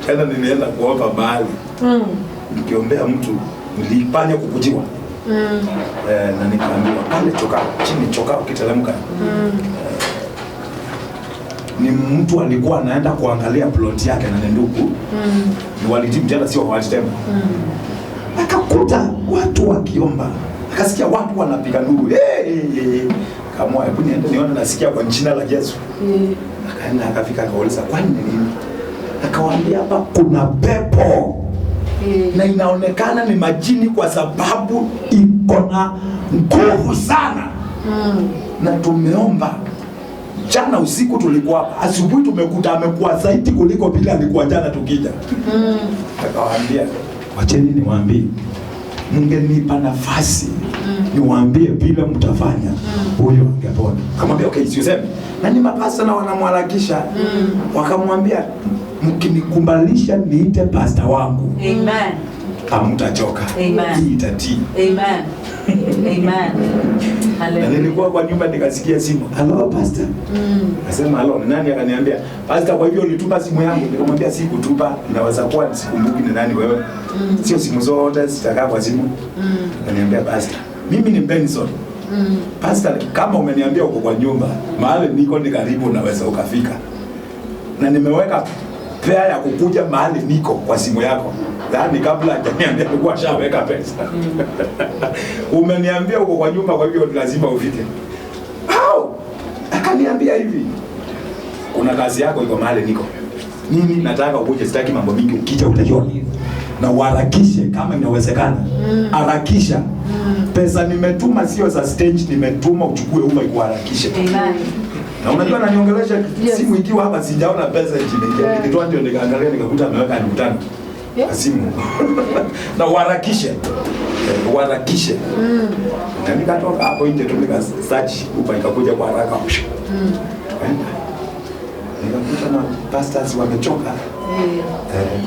Tena nilienda kuomba mahali. Nikiombea mtu nilifanya kukujiwa. Na nikaambiwa pale choka ukiteremka. Ni mtu alikuwa anaenda kuangalia plot yake na ndugu. Ni walitimu tena sio walitema. Akakuta watu wakiomba. Akasikia watu wanapiga nduru. Kama hebu niende nione nasikia kwa jina la Yesu. Akaenda akafika akauliza kwani nini? Akawaambia hapa kuna pepo. Na inaonekana ni majini kwa sababu iko na nguvu sana. Na tumeomba jana usiku tulikuwa hapa, asubuhi tumekuta amekuwa zaidi kuliko bila alikuwa jana tukija. Akawaambia wacheni niwaambie, mngenipa nafasi niwaambie bila mtafanya huyo angepona. Akamwambia okay, usiseme. Na ni mapasta na wanamharakisha. Wakamwambia mkinikumbalisha niite pasta wangu. Amen. Hamtachoka. Amen. Itatii. Amen. Amen. Na nilikuwa kwa nyumba nikasikia simu. Hello pastor. Nasema hello, nani? Akaniambia pastor, kwa hivyo ulitupa simu yangu? Nikamwambia sikutupa, inaweza kuwa sikumbuki ni nani wewe. Sio simu zote zitakaa kwa simu. Akaniambia pastor, mimi ni Benson. Pastor, kama umeniambia uko kwa nyumba, mahali niko ni karibu, unaweza ukafika. Na nimeweka pea ya kukuja mahali niko kwa simu yako. Yaani kabla hajaniambia nilikuwa shaweka pesa. Umeniambia uko kwa nyumba, kwa hivyo lazima ufike. Akaniambia hivi, kuna kazi yako iko mahali niko. Mimi nataka ukuje, sitaki mambo mingi, ukija utaiona. Na uharakishe kama inawezekana. Harakisha. Pesa nimetuma sio za stage, nimetuma uchukue Uber ikuharakishe. Amen. Na unajua ananiongelesha simu ikiwa hapa sijaona pesa nje. Nikitoa ndio nikaangalia nikakuta ameweka 5,000. Simu. Na uharakishe. Uharakishe. Na nikatoka hapo nje tu nika search Uber ikakuja kwa haraka. Nikakuta na pastors wamechoka.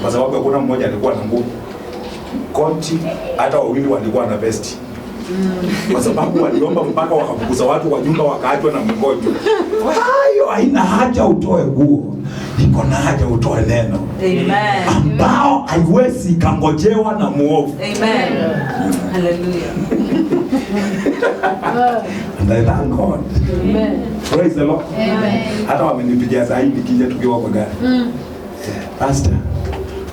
Kwa sababu hakuna mmoja alikuwa na nguvu. Koti hata wawili walikuwa na vesti. Kwa sababu waliomba mpaka wakafukuza watu kwa nyumba wakaachwa na mgonjwa. Hayo haina haja utoe nguo. Iko na haja utoe neno. Amen. Ambao haiwezi kangojewa na muovu. Amen. Hallelujah. And I thank God. Amen. Praise the Lord. Amen. Hata wamenipigia saa hii nikija tukiwa kwa gari. Pastor,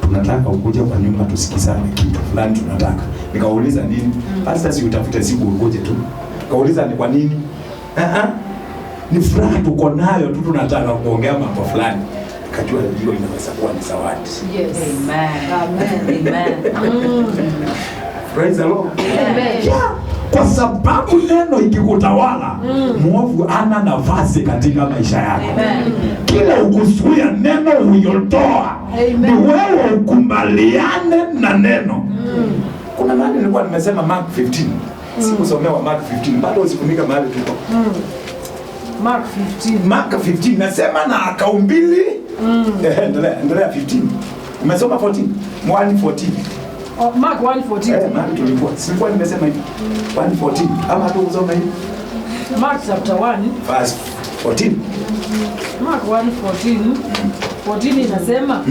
tunataka ukuje kwa nyumba tusikizane kitu fulani tunataka. Nikauliza nini? Pastor, si utafute siku ukuje tu. Kauliza ni kwa nini? Ni furaha tuko nayo tu, tunataka kuongea mambo fulani. Kajua hiyo inaweza kuwa ni zawadi. Yes. Amen. Amen. Praise the Lord. Amen. Yeah. Kwa sababu neno ikikutawala, muovu ana nafasi katika maisha yako. Amen. Kila ukusuia neno uyotoa, ni wewe ukubaliane na neno. Kuna mahali nilikuwa nimesema Mark 15. Sikusomewa Mark 15, bado usifunika mahali tuko. Mark 15 nasema na akaumbili. Endelea 15. Umesoma 14? 1:14. Mark 1:14. Mahali tulikuwa. Sikuwa nimesema hivi. 1:14. Ama tu usome hivi. Mark chapter 1 verse 14. Mark 1:14. 14 inasema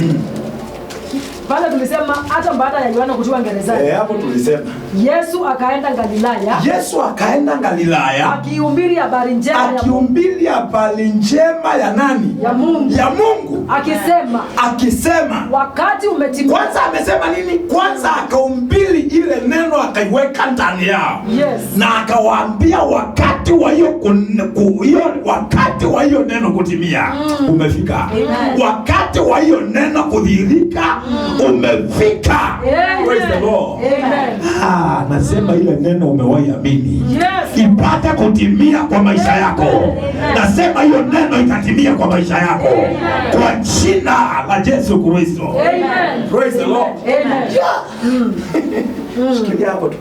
pale tulisema hata baada ya Yohana kutiwa gerezani. Hapo tulisema Yesu akaenda Galilaya. Yesu akaenda Galilaya akihubiri habari njema ya nani? Ya Mungu. Ya Mungu. Akisema wakati umetimia. Kwanza amesema nini? Kwanza akahubiri ile neno akaiweka ndani yao. Yes. Na akawaambia wakati wa hiyo neno kutimia umefika. Amen. Wakati wa hiyo neno kudhihirika umefika. Praise the Lord. Amen. Nasema ile neno umewahi amini. Yes. Ipate kutimia kwa maisha yako. Nasema hiyo neno itatimia kwa maisha yako. Kwa jina la Yesu Kristo. Amen. Praise the Lord. Amen. Shikilia hapo tu.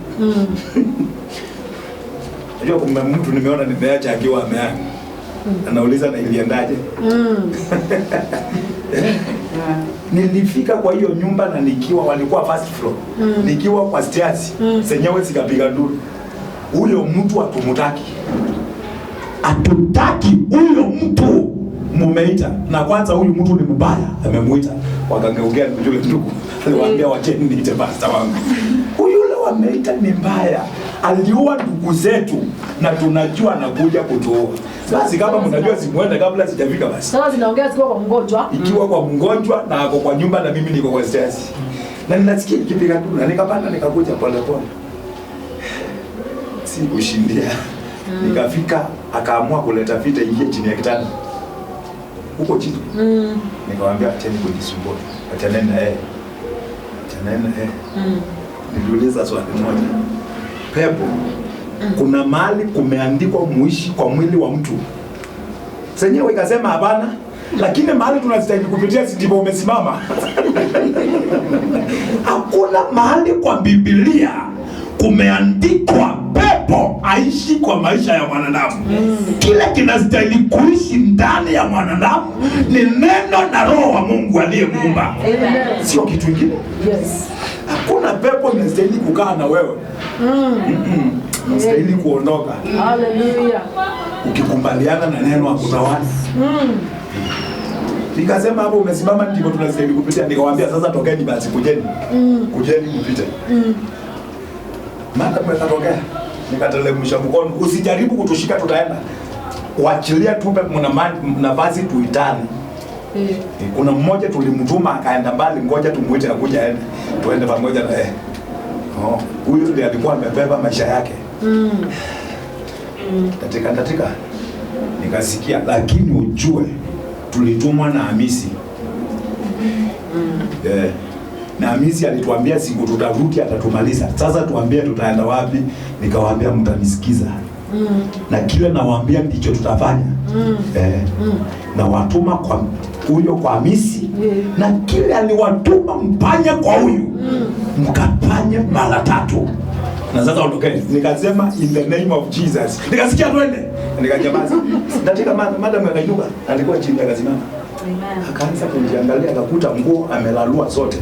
Unajua kuna mtu nimeona nimeacha akiwa ameaga. Anauliza na iliendaje? Nilifika kwa hiyo nyumba na nikiwa walikuwa first floor. Nikiwa kwa stairs, zenyewe zikapiga nduru. Huyo mtu hatumtaki. Hatutaki huyo mtu. mumeita na kwanza huyu mtu ni mbaya amemuita, wakageukea yule ndugu aliwaambia wacheni niite pastor wangu. Huyu yule wameita ni mbaya, aliua ndugu zetu na tunajua anakuja kutuua. Basi kama mnajua simuende kabla sijafika basi. Sasa zinaongea zikiwa kwa mgonjwa. Ikiwa kwa mgonjwa na ako kwa nyumba na mimi niko kwa stairs. Na ninasikia ikipiga tu na nikapanda nikakuja pole pole. Si kushindia. Nikafika akaamua kuleta vita ingie chini ya kitanda. Huko chini. Nikamwambia acheni kujisumbua. Achaneni na yeye. Achaneni na yeye. Niliuliza swali moja. Pepo kuna mahali kumeandikwa muishi kwa mwili wa mtu. Senyewe ikasema hapana, lakini mahali tunastahili kupitia ndipo umesimama. Hakuna mahali kwa Biblia kumeandikwa pepo aishi kwa maisha ya mwanadamu. Kile kinastahili kuishi ndani ya mwanadamu ni neno na roho wa Mungu aliyemuumba. Sio kitu kingine. Yes. Hakuna pepo inastahili kukaa na wewe. Inastahili kuondoka. Hallelujah. Ukikubaliana na neno akutawala. Nikasema hapo umesimama ndipo tunastahili kupitia. Nikamwambia sasa tokeni basi kujeni. Kujeni mpite. Mada mkatokea. Nikatelemsha mkono. Usijaribu kutushika tutaenda. Waachilia tupe mna nafasi tuitane. Kuna mmoja tulimtuma akaenda mbali, ngoja tumuite akuja aende. Tuende pamoja na yeye. Huyu ndiye alikuwa amebeba maisha yake. Katika nikasikia, lakini ujue tulitumwa na Hamisi. Na Hamisi alituambia siku tutarudi atatumaliza. Sasa tuambie tutaenda wapi? Nikawaambia mtanisikiza. Na kile nawaambia ndicho tutafanya. Na watuma kwa huyo kwa Hamisi. Na kile aliwatuma mpanye kwa huyu. Mkapanye mara 3. Na sasa ondokeni. Nikasema in the name of Jesus. Nikasikia twende. Nikanyamaza. Nataka madam akainuka, alikuwa chini akasimama. Akaanza kuniangalia akakuta nguo amelalua zote.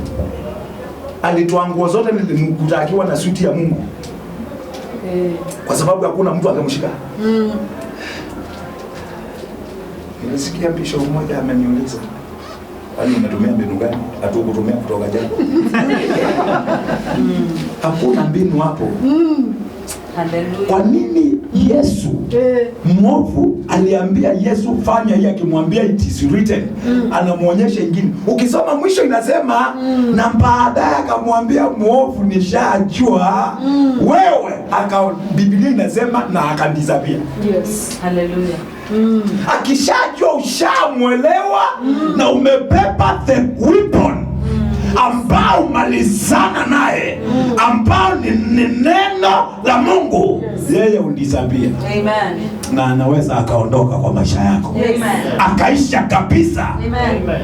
Alitoa nguo zote nilimkuta akiwa na suti ya Mungu. Kwa sababu hakuna mtu angemshika. Nilisikia bisho mmoja ameniuliza, "Kwani umetumia mbinu gani? Hatukutumia kutoka jana." Hakuna mbinu hapo. Hallelujah. Kwa nini Yesu mwovu aliambia Yesu fanya hii, akimwambia it is written, anamuonyesha ingine. Ukisoma mwisho inasema na baadaye akamwambia mwovu nishajua wewe, Biblia inasema na akadisappear. Yes. Hallelujah. Akishajua ushamwelewa na umebeba the weapon ambao malizana naye, ambao ni neno la Mungu, yeye undisappear. Amen. Na anaweza akaondoka kwa maisha yako. Amen. Akaisha kabisa. Amen.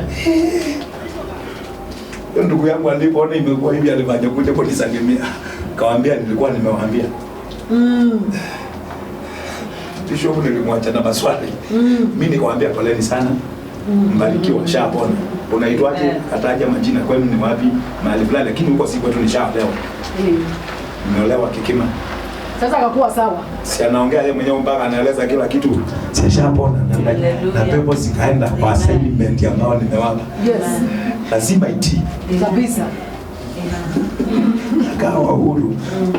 Ndugu yangu alipoona imekuwa hivi alifanya kuja kunisalimia. Kawaambia nilikuwa nimewaambia. Bishop nilimwacha na maswali. Mimi nikamwambia poleni sana. Mbarikiwa, shapona. Unaitwaje? Kataja majina, kwenu ni wapi? Mahali fulani, lakini huko si kwetu, nishaolewa. Nimeolewa Kikima. Sasa akakuwa sawa. Si anaongea yeye mwenyewe mpaka anaeleza kila kitu. Sishapona na pepo zikaenda kwa assignment ambao nimewapa. Yes. Lazima itii. Kabisa. Akawa huru.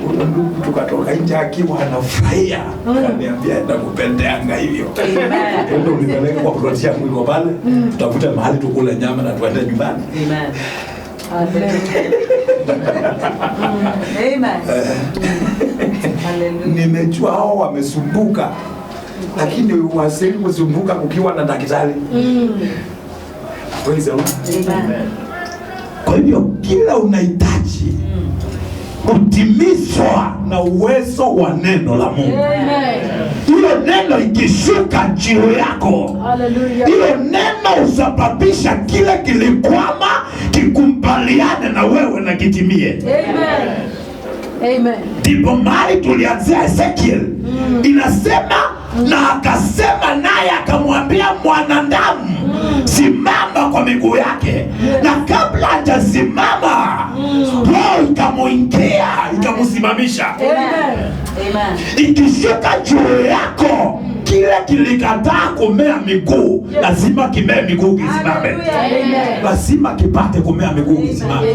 Huyo ndugu tukatoka nje akiwa anafurahia. Akaniambia nakupendeanga hivyo. Amen. Ndio nipeleke kwa ploti yangu iko pale. Tutafute mahali tukule nyama na tuende nyumbani. Amen. Amen. Hallelujah. Nimejua hao wamesumbuka. Lakini wasili kusumbuka ukiwa na daktari. Praise the Lord. Amen. Kwa hivyo kila unahitaji kutimizwa na uwezo wa neno la Mungu. Amen. Hilo neno ikishuka juu yako, Hallelujah. hilo neno usababisha kile kilikwama kikumbaliane na wewe na kitimie. Amen. Amen. Ndipo mahali tulianzia Ezekiel. Inasema na akasema naye akamwambia mwanadamu, simama kwa miguu yake. Na kabla hajasimama, roho ikamuingia ikamusimamisha. Amen. Amen. Ikishuka juu yako kile kilikataa kumea miguu, lazima kimee miguu kisimame. Lazima kipate kumea miguu kisimame.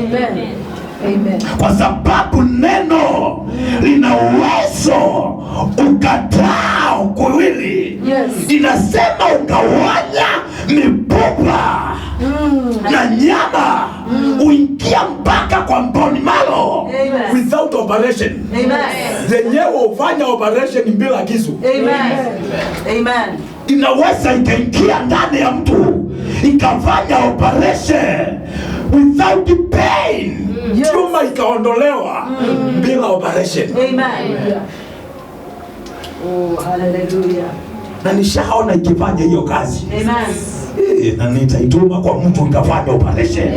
Kwa sababu neno lina uwezo ukatao kuwili. Inasema ugawanya mifupa na nyama, uingia mpaka kwa mboni malo. Without operation. Zenyewe ufanya operation bila kisu. Inaweza ikaingia ndani ya mtu ikafanya operation without pain. Chuma ikaondolewa bila operation. Oh, hallelujah. Na nishaona ikifanya hiyo kazi. Na nitaituma kwa mtu ikafanya operation.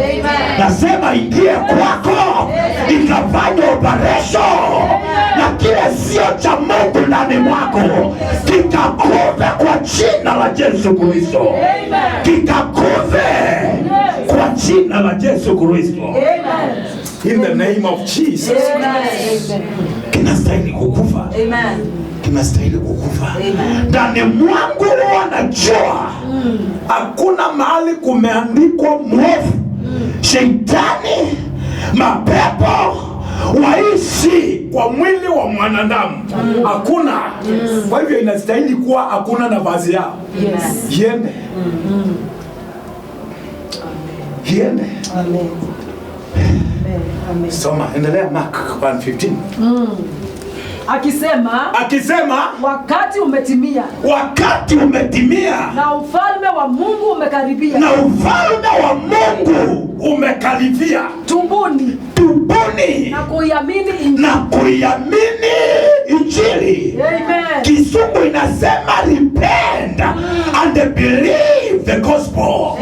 Nasema ingie kwako ikafanya operation. Na kile sio cha Mungu ndani mwako kikakuve kwa jina la Yesu Kristo. Kikakuve kwa jina la Yesu Kristo. In the name of Jesus. Kinastahili kukufa. Kinastahili kukufa. Ndani mwangu wanajua hakuna mahali kumeandikwa mwovu, shetani, mapepo waishi kwa mwili wa mwanadamu. Hakuna. Kwa hivyo inastahili kuwa hakuna nafasi yao. Iende. Iende. Amen. Soma, endelea Mark 1:15. Akisema wakati umetimia. Wakati umetimia. Na ufalme wa Mungu umekaribia. Na ufalme wa Mungu umekaribia. Tubuni. Na kuiamini Injili. Na kuiamini Injili. Amen. Kizungu inasema repent and believe the gospel.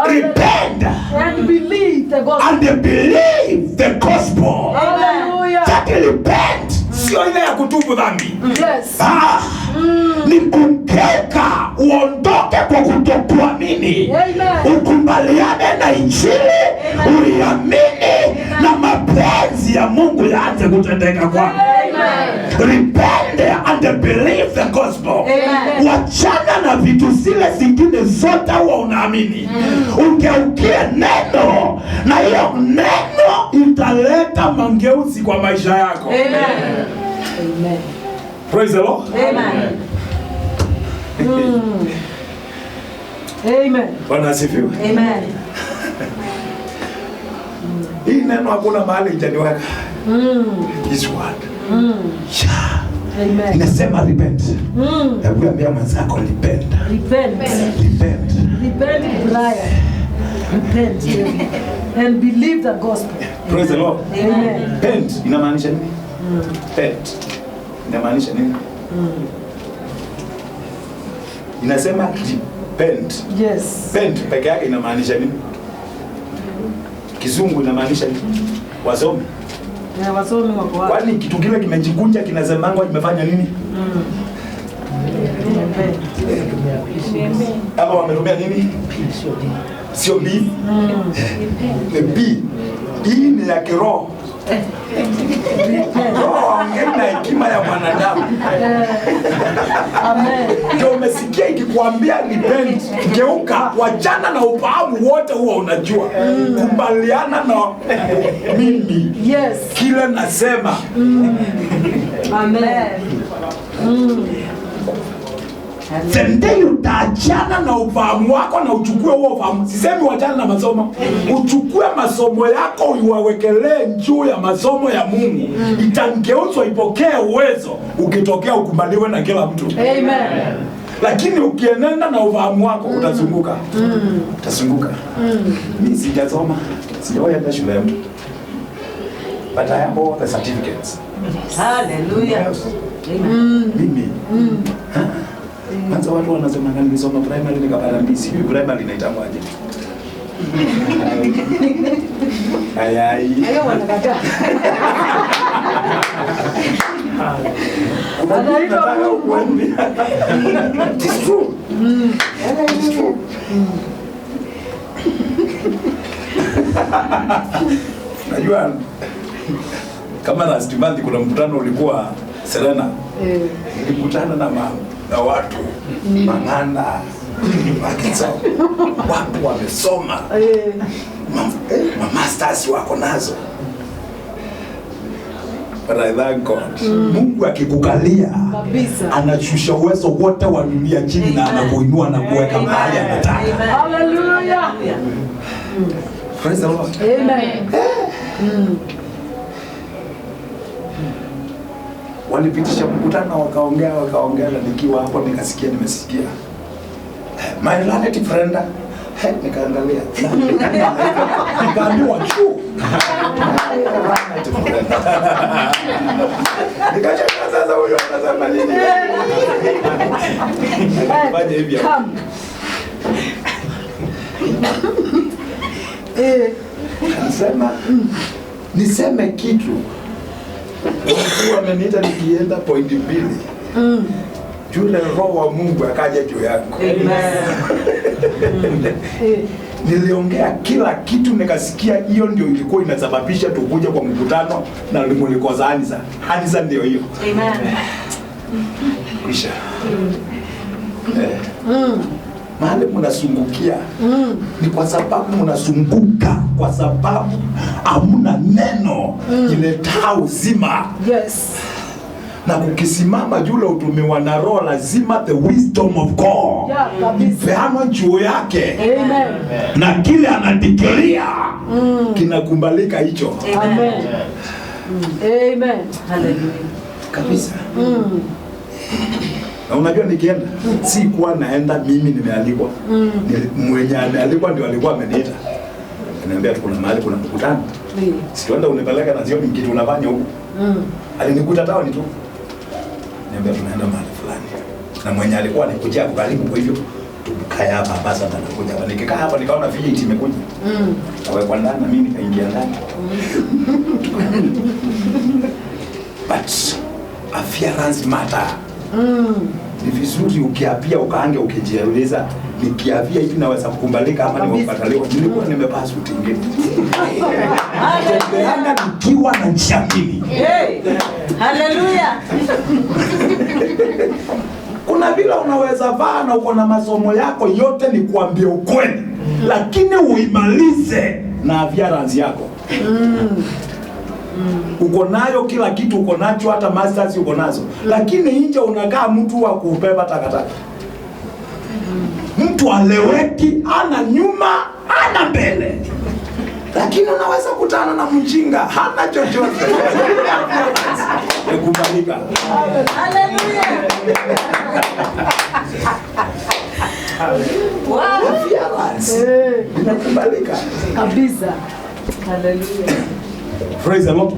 Repent and believe the gospel. And believe the gospel. Hallelujah. That repent sio ile ya kutubu dhambi. Ni kugeuka, uondoke kwa kutokuamini. Ukubaliane na Injili, uiamini, na mapenzi ya Mungu yaanze kutendeka kwako. Repent and believe the gospel. Wachana na vitu zile zingine zote huwa unaamini. Ugeukie neno, na hiyo neno italeta mangeuzi kwa maisha yako. Amen. Praise the Lord. Amen. Bwana asifiwe. Hii neno hakuna mahali itaniweka. This word. Amen. Inasema repent. Hebu ambia mwenzako repent. Repent and believe the gospel. Praise the Lord. Amen. Repent inamaanisha nini? Repent inamaanisha nini? Inasema repent. Repent peke yake inamaanisha nini? Kizungu inamaanisha nini? Wasomi. Wasomi wako wapi? Kwani kitu kile kimejikunja kinasemangwa imefanya nini? Ama wamerumia nini? Sio B. Ni B. Hii ni ya kiroho. Ongea na hekima ya mwanadamu. Amen. Ndio umesikia ikikwambia repent, geuka, wachana na ufahamu wote huo unajua. Kubaliana na mimi. Kile nasema. Amen. Sende utaachana na ufahamu wako na uchukue huo ufahamu. Sisemi wachana na masomo. Uchukue masomo yako uwawekelee juu ya masomo ya Mungu. Itangeuzwa, ipokee uwezo. Ukitokea ukubaliwe na kila mtu. Amen. Lakini ukienenda na ufahamu wako utazunguka. Utazunguka. Mimi sijasoma. Sijawahi hata shule ya mtu. But I have all the certificates. Hallelujah. Mimi. Kwanza watu wanasema ngani nilisoma primary nikapata B. Sijui primary inaitangwaje. Ayai. Hayo wanakataa. Anaitwa Mungu. It's true. It's true. Najua kama last month kuna mkutano ulikuwa Serena. Nilikutana na na watu mang'anda wakisoma, watu wamesoma, masters wako nazo. But I thank God. Mungu akikukalia anashusha uwezo wote wa dunia chini na anakuinua na kuweka mahali anataka. Hallelujah. Praise the Lord. Amen. Walipitisha mkutano wakaongea na nikiwa hapo nimesikia. My relative friend, nikaangalia. Nikaambiwa chuo. Nikacheka sasa huyo anasema nini? Fanya hivi. Anasema niseme kitu. Mungu ameniita nikienda point 2. Yule roho wa Mungu akaja juu yangu. Niliongea kila kitu nikasikia hiyo ndio ilikuwa inasababisha tukuja kwa mkutano na ulikoza Anisa ndio hiyo. Amen. Kisha. Mahali mnasungukia ni kwa sababu mnasunguka kwa sababu hamuna neno iletao uzima. Yes. Na kukisimama jule utumiwa na roho lazima the wisdom of God ipeanwa juu yake. Amen. Na kile anadikilia kinakumbalika hicho. Amen. Amen. Hallelujah. Kabisa. Na unajua nikienda si kuwa naenda mimi nimealikwa. Mwenye amealikwa ndio alikuwa ameniita. Ananiambia kuna mahali kuna mkutano. Sikwenda unipeleka na sio kitu unafanya huko. Alinikuta tawani tu. Niambia tunaenda mahali fulani. Na mwenye alikuwa anikuja karibu kwa hivyo tukae hapa sasa anakuja. Nikikaa hapa nikaona vijiti imekuja. Kawekwa ndani na mimi nikaingia ndani. But appearance matter. Ni vizuri ukiapia ukaange ukijieleza nikiapia hivi naweza kukumbalika ama nimepataliwa. Nilikuwa nimevaa suti nyingine. Haleluya. Nikiwa na njamini. Haleluya. Kuna vile unaweza vaa na uko na masomo yako yote ni kuambia ukweli. Lakini uimalize na appearance yako. Uko nayo kila kitu uko nacho hata masters uko nazo. Lakini nje unakaa mtu wa kubeba takataka. Mtu aleweki, ana nyuma, ana mbele. Lakini unaweza kutana na mjinga, hana chochote. Nikubalika. Haleluya. Nikubalika. Kabisa. Haleluya. Praise the Lord.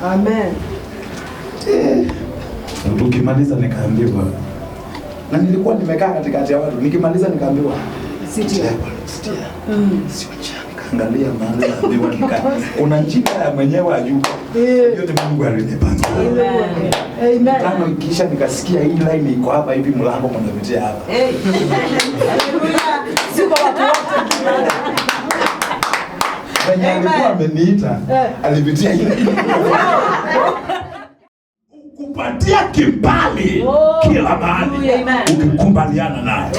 Amen. Tukimaliza nikaambiwa. Na nilikuwa nimekaa katikati ya watu. Nikimaliza nikaambiwa. Sitia. Angalia mahali naambiwa nikaa. Kuna njia ya mwenyewe ajua. Yote Mungu alinipanga. Amen. Kama ikisha nikasikia hii line iko hapa hivi mlango mnapitia hapa. Haleluya. Siko watu wote. Mwenye alikuwa ameniita alipitia ile. Kupatia kibali kila mahali ukikubaliana nayo.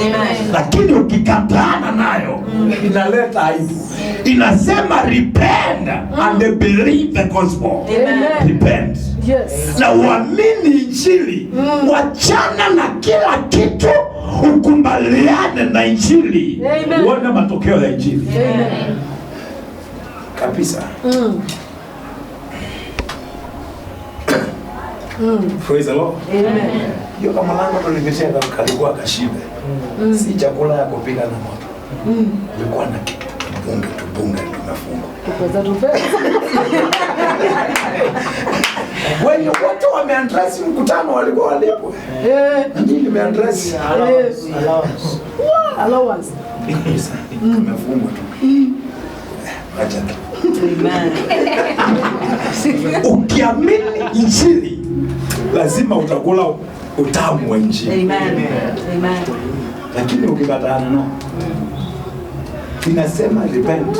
Lakini ukikatana nayo inaleta aibu. Inasema repent and believe the gospel. Repent. Yes. Na uamini injili. Wachana na kila kitu ukubaliane na injili. Uone matokeo ya injili. Amen. Kabisa. Praise the Lord. Amen. Hiyo kama lango tulipitia kalikuwa kashibe. Si chakula ya kupika na moto. Ilikuwa na kitu tubunge tunafunga. Tukoza tupesa. Wenye wote wameandresi mkutano walikuwa walipwe. Mimi nimeandresi. Allowance. Kabisa. Tumefungwa tu. Acha tu. Ukiamini injili lazima utakula utamu wa injili. Lakini ukikatana no. Inasema repent.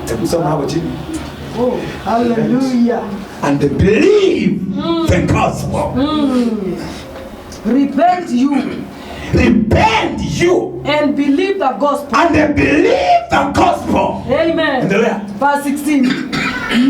Hebu soma hapo chini. Oh, hallelujah. and believe the gospel. Repent you Repent you and believe the gospel. and believe the gospel. Amen. Endelea. Verse 16.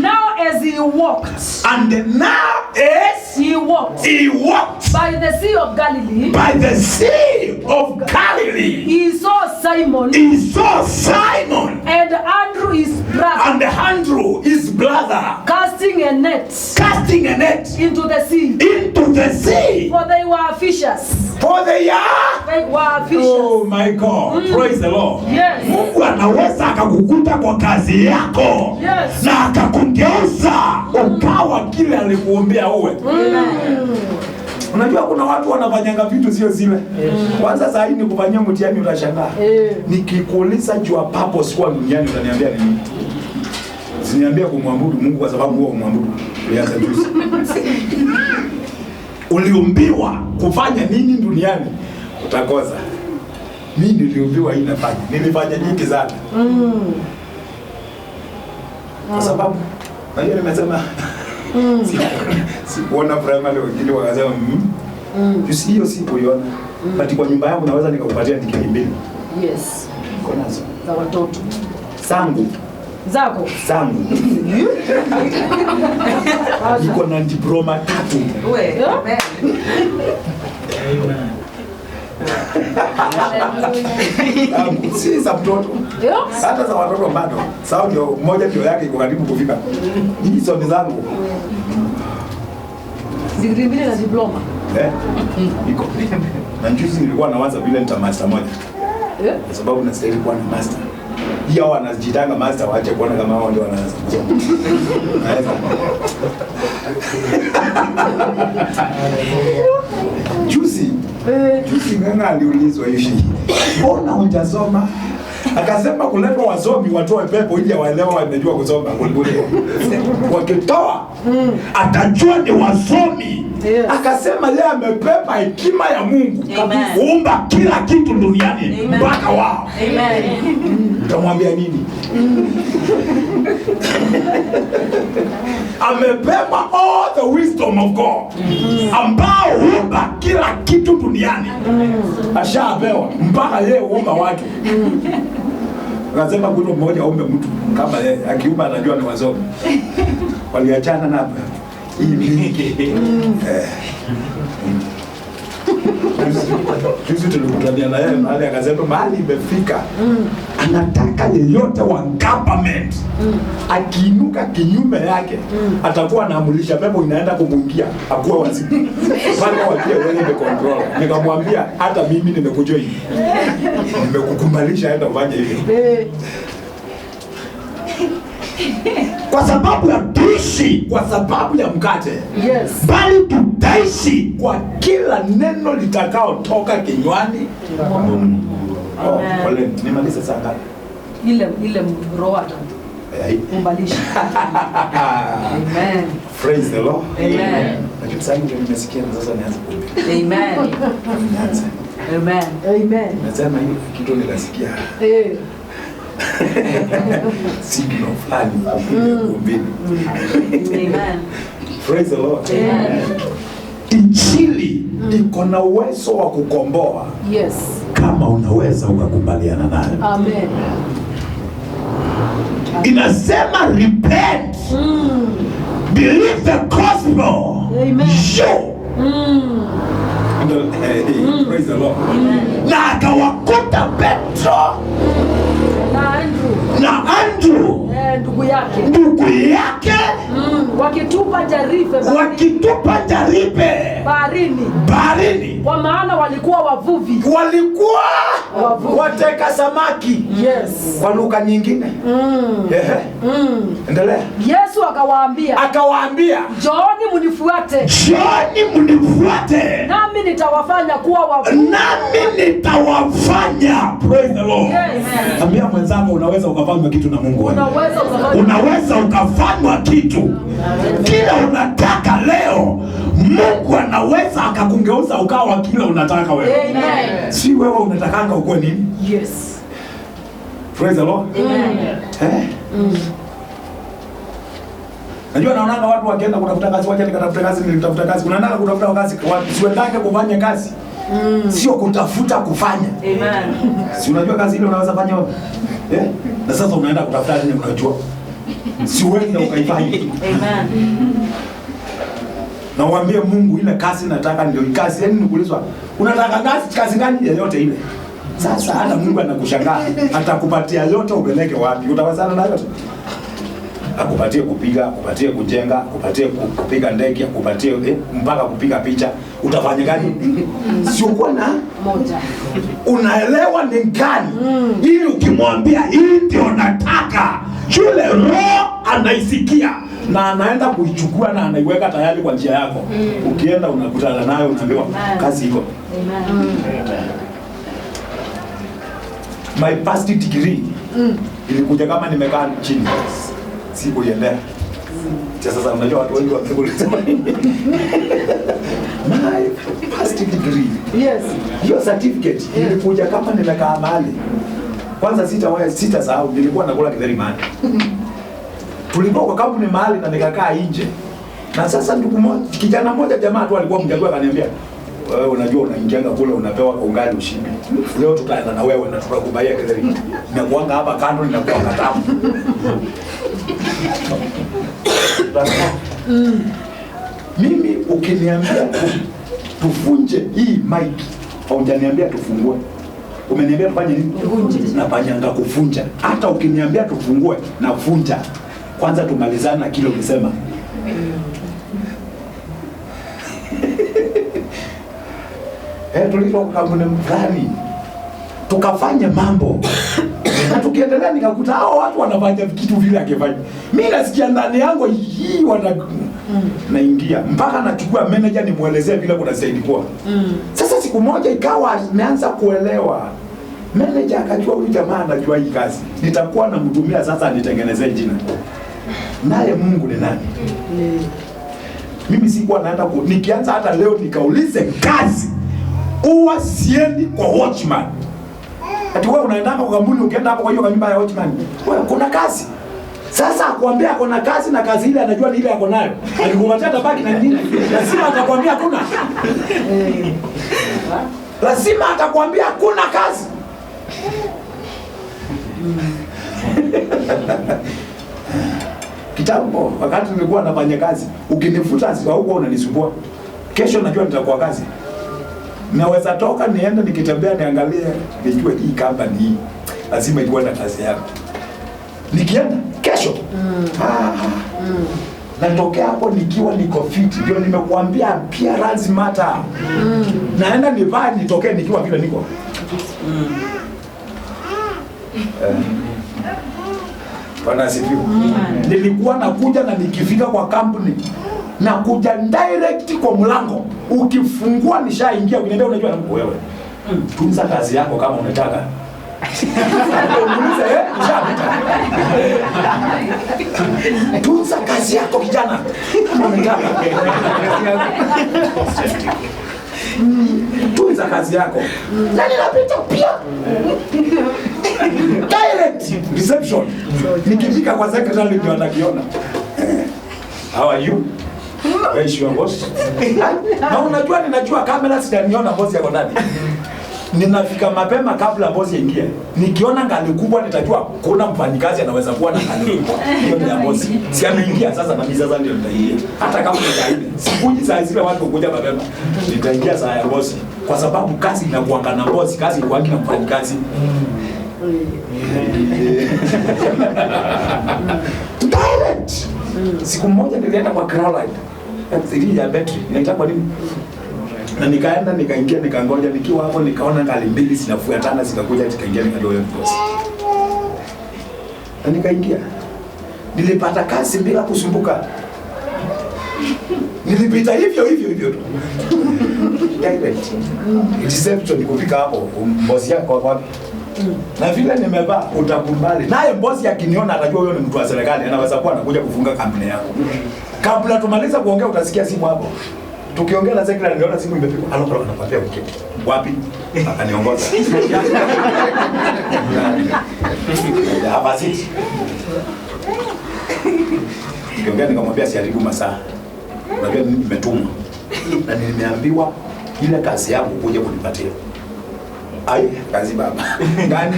Now as he walked And now as he walked he walked by the Sea of Galilee, by the Sea of Galilee, he saw Simon he saw Simon and Andrew his brother and Andrew his brother casting a net casting a net into the sea, into the sea, for they were fishers. for they are. They were fishers. Oh my God, praise the Lord. Yes. Mungu anaweza akakukuta kwa kazi yako, Yes. na akakugeuza ukawa kile alikuombea uwe. Unajua kuna watu wanafanyanga vitu sio zile. Kwanza sasa hii nikufanyia mtihani utashangaa. Nikikuuliza jua purpose kwa duniani utaniambia nini? Usiniambie kumwabudu Mungu kwa sababu wewe umwabudu. Ulianza juzi. Uliumbiwa kufanya nini duniani? Utakosa. Mimi niliumbiwa hii nafanya. Nilifanya nyingi sana. Kwa sababu najua nimesema sikuona primary wengine wakasema jusi hiyo sikuiona. But kwa nyumba yangu naweza nikakupatia tiketi mbili. Yes. Niko nazo. Za watoto. Zangu. Zangu. Niko na diploma 3. Si za mtoto. Hata za watoto bado. Sawa ndio moja ndio yake iko karibu kufika. Hizo ni zangu. Degree mbili na diploma. Iko. Na juzi nilikuwa nawaza vile nita master moja. Kwa sababu nastahili kuwa na master. Hiyo wanajitanga master waache kuona kama wao ndio wanaanza kusoma. Juzi nganga aliulizwa hivi, mbona hujasoma? Akasema kuletwa wasomi watoe pepo ili waelewe wamejua kusoma. Wakitoa atajua ni wasomi. Akasema yeye amepepa hekima ya Mungu kuumba kila kitu duniani mpaka wao. Utamwambia nini? Amepepa all the wisdom of God ambao huumba kila kitu duniani. Ashapewa mpaka yeye huumba watu. Akasema kuna mmoja aumbe mtu kama yeye akiumba anajua ni wasomi. Waliachana na juzi tulikutania na yeye mahali akasema mahali imefika anataka yeyote wa government akiinuka kinyume yake atakuwa anaamulisha pepo inaenda kumwingia akuwa wazimu bali wajue yeye ni control. Nikamwambia hata mimi nimekujua hivi, nimekukumbalisha hata ufanye hivi kwa sababu ya tuishi kwa sababu ya mkate. Yes. Bali tutaishi kwa kila neno litakao toka kinywani. Pole, nimaliza saa ngapi? Ile roho kumbalisha. Amen. Praise the Lord. Amen. Najua sasa ndio nimesikia na sasa nianze kuomba. Amen. Amen. Amen. Nasema hiyo kitu nikasikia. Signal fulani kumbini. Amen. Praise the Lord. Amen. Injili iko na uwezo wa kukomboa. Yes. Kama unaweza ukakubaliana nayo. Amen. Inasema repent. Believe the gospel. Amen. Praise the Lord. Na akawakuta Petro na Andrew ndugu yake wakitupa jaribe baharini, kwa maana walikuwa wavuvi, wateka samaki. Yes. Kwa lugha nyingine. Endelea. Yesu akawaambia njooni mnifuate nami nitawafanya kuwa wavuvi. Praise the Lord. Yes. Ambia mwenzako unaweza ukafanywa kitu na Mungu. Unaweza ukafanywa kitu kila unataka leo. Mungu anaweza akakungeuza ukawa kila unataka wewe. Amen. Si wewe unatakanga ukuwe nini? Yes. Praise the Lord. Amen. Najua naonanga watu wakienda kutafuta kazi, wacha nikatafuta kazi, nilitafuta kazi. Unaenda kutafuta kazi, usiendake kufanya kazi. Sio kutafuta kufanya. Amen. Si unajua kazi ile unaweza fanya wewe? Na sasa unaenda kutafuta nini unajua? Si uende ukaifanya. Amen. Na uambie Mungu ile kazi nataka ndio kazi. Yaani nikuulizwa, unataka kazi gani yoyote ile? Sasa hata Mungu anakushangaa, atakupatia yote upeleke wapi? Utawezana na yote? Akupatie kupiga, akupatie kujenga, akupatie kupiga ndege, akupatie mpaka kupiga picha. Utafanya gani? Sio kwa na moja. Unaelewa ni gani? Ili ukimwambia hii ndio nataka, yule roho anaisikia na anaenda kuichukua na anaiweka tayari kwa njia yako. Ukienda unakutana nayo unaambiwa kazi iko. Amen. My past degree ilikuja kama nimekaa chini. Sikuiendea. Sasa unajua watu wengi wamekuuliza my past degree. Yes. Hiyo certificate ilikuja kama nimekaa mahali. Kwanza sitasahau nilikuwa nakula kidheri mahali. Tulikuwa kwa kampuni mahali na nikakaa nje. Na sasa ndugu mmoja, kijana mmoja jamaa tu alikuwa mjagua akaniambia, wewe unajua unaingianga kule unapewa ungali ushibi. Leo tutaenda na wewe na tutakubaia kidheri. Ninakuanga hapa kando ninakuwa katamu. Mimi ukiniambia tufunje hii mic, haujaniambia tufungue. Umeniambia tufanye nini? Tufunje. Nafanyanga kufunja. Hata ukiniambia tufungue na funja. Kwanza tumalizane na kile ukisema. Tulitoka kampuni fulani. Tukafanya mambo. Na tukiendelea nikakuta hao watu wanafanya kitu vile akifanya. Mimi nasikia ndani yangu hii wana naingia mpaka nachukua manager nimuelezee vile kuna saidi kwa. Sasa siku moja ikawa ameanza kuelewa. Manager akajua huyu jamaa anajua hii kazi. Nitakuwa namtumia sasa nitengenezee jina. Naye Mungu ni nani? Mimi sikuwa naenda nikianza hata leo nikaulize kazi. Huwa siendi kwa watchman. Ati wewe unaenda kwa kampuni ukienda hapo kwa hiyo nyumba ya watchman. Wewe kuna kazi. Sasa akwambia kuna kazi na kazi ile anajua ni ile yako nayo. Alikupatia tabaki na nini? Lazima atakwambia kuna. Lazima atakwambia kuna kazi. Kitambo wakati nilikuwa nafanya kazi, ukinifuta sio huko unanisumbua. Kesho najua nitakuwa kazi. Naweza toka niende nikitembea niangalie nijue hii company hii. Lazima iwe na kazi yako. Nikienda kesho. Natokea hapo nikiwa niko fit. Ndio nimekuambia appearance matter. Naenda nivae nitokee nikiwa vile niko. Bwana sifiwe. Nilikuwa nakuja na nikifika kwa company nakuja direct kwa mlango. Ukifungua nishaingia ukiniambia unajua na wewe. Tunza kazi yako kama unataka. Uniulize nishakuta. Tunza kazi yako kijana kama unataka. Tunza kazi yako. Na ninapita pia. Direct reception. Nikifika kwa secretary ndio atakiona. How are you? Where is your boss? Na unajua ninajua kamera sitaniona boss yako ndani. Ninafika mapema kabla boss aingie. Nikiona ngali kubwa nitajua kuna mfanyikazi anaweza kuwa na ngali kubwa. Hiyo ni ya boss. Si ameingia sasa na mimi sasa ndio nitaingia. Hata kama nitaingia. Sikuji saa zile watu kuja mapema. Nitaingia saa ya boss kwa sababu kazi inakuanga na boss, kazi inakuanga na mfanyikazi. Direct. Siku moja nilienda kwa Caroline. Siri ya battery. Inaitwa nini? Na nikaenda nikaingia nikangoja nikiwa hapo nikaona ngali mbili zinafuatana zikakuja nikaingia nikadoa boss. Na nikaingia. Nilipata kazi bila kusumbuka. Nilipita hivyo tu. Direct. Reception nikufika hapo boss yako wapi? Na vile nimevaa utakubali. Naye boss akiniona atajua huyo ni mtu wa serikali, anaweza kuwa anakuja kufunga kampuni yako. Kabla tumaliza kuongea utasikia simu hapo. Tukiongea na secretary niliona simu imepigwa. Alo anakuambia uketi. Wapi? Akaniongoza. Hapa sisi. tukiongea nikamwambia siharibu masaa. Unajua mimi nimetumwa. Na nimeambiwa ile kazi yangu kuja kunipatia. Ai, kazi baba. Gani?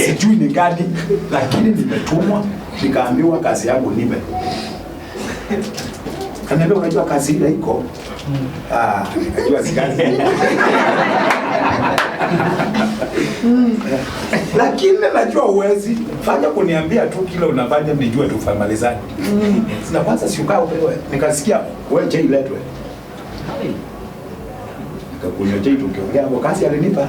Sijui ni gani, lakini nimetumwa nikaambiwa kazi yangu nipe. Kaniambia unajua kazi ile iko. Najua si kazi. Lakini najua uwezi fanya kuniambia tu kile unafanya nijue tu famalizani. Sina kwanza siukaa wewe. Nikasikia wewe chai letwe. Nikakunywa chai tukiongea hapo kazi alinipa.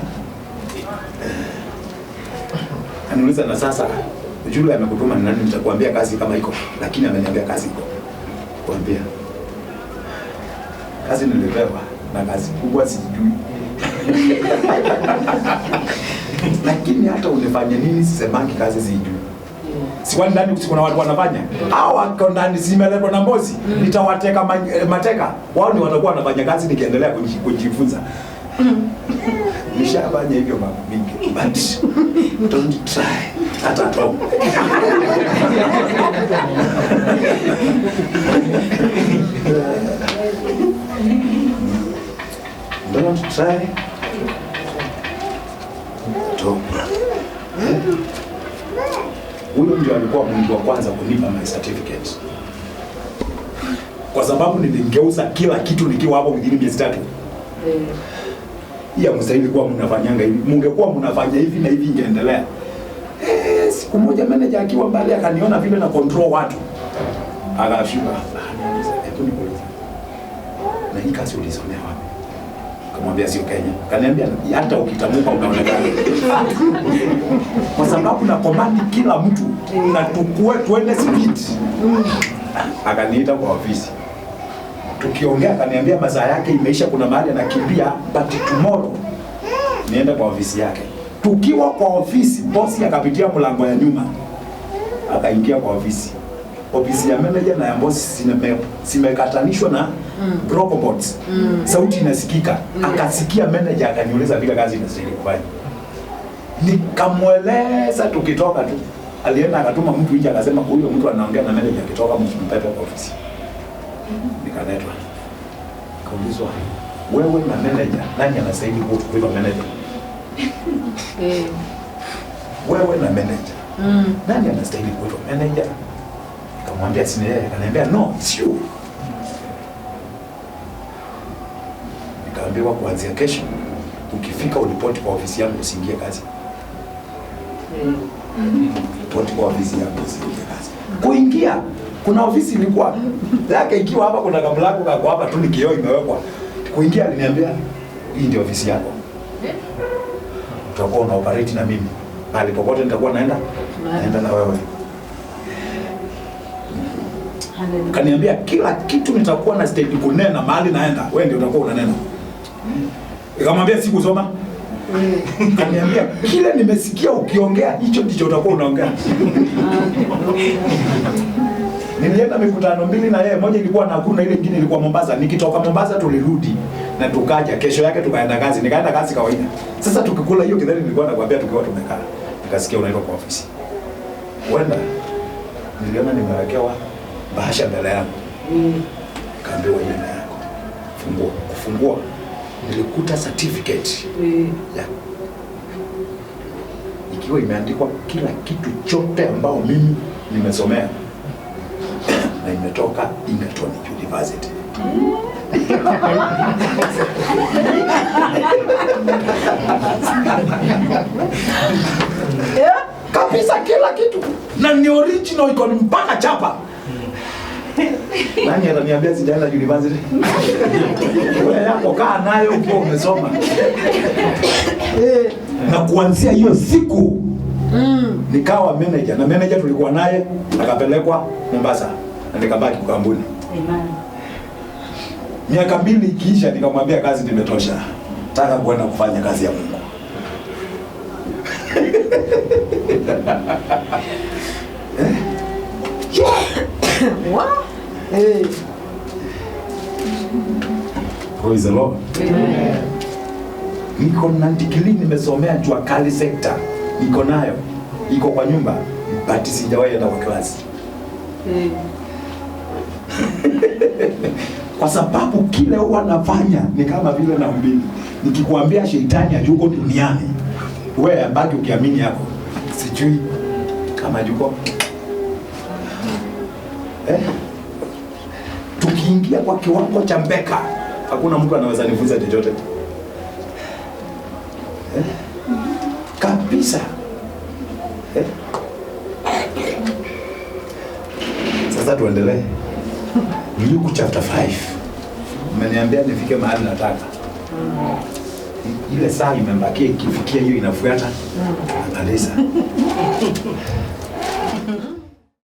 Aniuliza na sasa Jule amekutuma nani nitakwambia kazi kama iko, lakini ameniambia kazi iko. Kuambia kazi nilipewa na kazi kubwa sijui. Lakini hata unifanye nini sisemangi kazi sijui. Si wani ndani kuna watu wanafanya. Hao wako ndani simeletwa na mbozi. Nitawateka mateka. Wao ni watakuwa wanafanya kazi nikiendelea kujifunza. Nishafanya hivyo mara mingi. But don't try. Hata tu. Don't try. To. Huyo ndio alikuwa mtu wa kwanza kunipa my certificate. Kwa sababu nilingeuza kila kitu nikiwa hapo within miezi 3. Ya mstahili kuwa mnafanyanga hivi. Mungekuwa mnafanya hivi na hivi ingeendelea. Siku moja manager akiwa mbali akaniona vile na control watu. Akafika. Hebu nikuulize. Na hii kazi ulisomea wapi? Kamwambia sio Kenya. Kaniambia hata ukitamuka unaonekana. Kwa sababu na command kila mtu na tukue tuende speed. Akaniita kwa ofisi. Tukiongea akaniambia masaa yake imeisha, kuna mahali anakimbia, but tomorrow nienda kwa ofisi yake. Tukiwa kwa ofisi, bosi akapitia mlango ya nyuma. Akaingia kwa ofisi. Ofisi ya manager na ya bosi simekatanishwa na broker boards. Sauti inasikika. Akasikia manager akaniuliza vile kazi inastahili kufanya. Nikamweleza tukitoka tu. Alienda akatuma mtu nje akasema huyo mtu anaongea na manager akitoka mpepe kwa ofisi. Nikaletwa. Kaulizwa wewe na manager nani anastahili kuitwa manager? Wewe na manager. Nani anastahili kuitwa manager? Nikamwambia sina yeye, akaniambia no, it's you. Nikaambiwa kuanzia kesho ukifika ulipoti kwa ofisi yangu usiingie kazi. Ripoti kwa ofisi yangu usiingie kazi. Kuingia kuna ofisi ilikuwa yake ikiwa hapa, kuna kamlango kako hapa tu, kioo imewekwa. Kuingia aliniambia hii ndio ofisi yako. Utakuwa una operate na mimi. Mahali popote nitakuwa naenda na wewe. Kaniambia kila kitu nitakuwa na state kunena mahali naenda. Wewe ndio utakuwa unanena. Nikamwambia sikusoma. Kaniambia kile nimesikia ukiongea hicho ndicho utakuwa unaongea. Nilienda mikutano mbili na yeye, moja ilikuwa Nakuru na ile nyingine ilikuwa Mombasa. Nikitoka Mombasa tulirudi na tukaja, kesho yake tukaenda kazi. Nikaenda kazi kawaida. Sasa tukikula hiyo kidhani nilikuwa nakwambia tukiwa tumekaa. Nikasikia unaitwa kwa ofisi. Wenda niliona nimewekewa bahasha mbele yangu. Kaambiwa ile na yako. Fungua. Kufungua nilikuta certificate. Ikiwa imeandikwa kila kitu chote ambao mimi nimesomea. Na imetoka Egerton University. Kabisa kila kitu. Na ni original, iko mpaka chapa. Nani ananiambia sijaenda university? Wewe yako kaa nayo ukiwa umesoma. Na kuanzia hiyo siku nikawa manager, na manager tulikuwa naye akapelekwa Mombasa na nikabaki kwa kampuni. Miaka 2 ikiisha nikamwambia kazi nimetosha. Nataka kwenda kufanya kazi ya Mungu. Praise the Lord. Niko na degree nimesomea Jua Kali sector. Niko nayo. Iko kwa nyumba, but sijawahi hata kwa class. Kwa sababu kile huwa nafanya ni kama vile nahubiri. Nikikwambia shetani hayuko duniani, wewe baki ukiamini yako. Sijui kama yuko. Tukiingia kwa kiwango cha mbeka, hakuna mtu anaweza nifunza chochote. Kabisa. Sasa tuendelee. Luke chapter 5. Umeniambia nifike mahali nataka. Ile saa imebakia, ikifikia hiyo inafuata. Angalisa.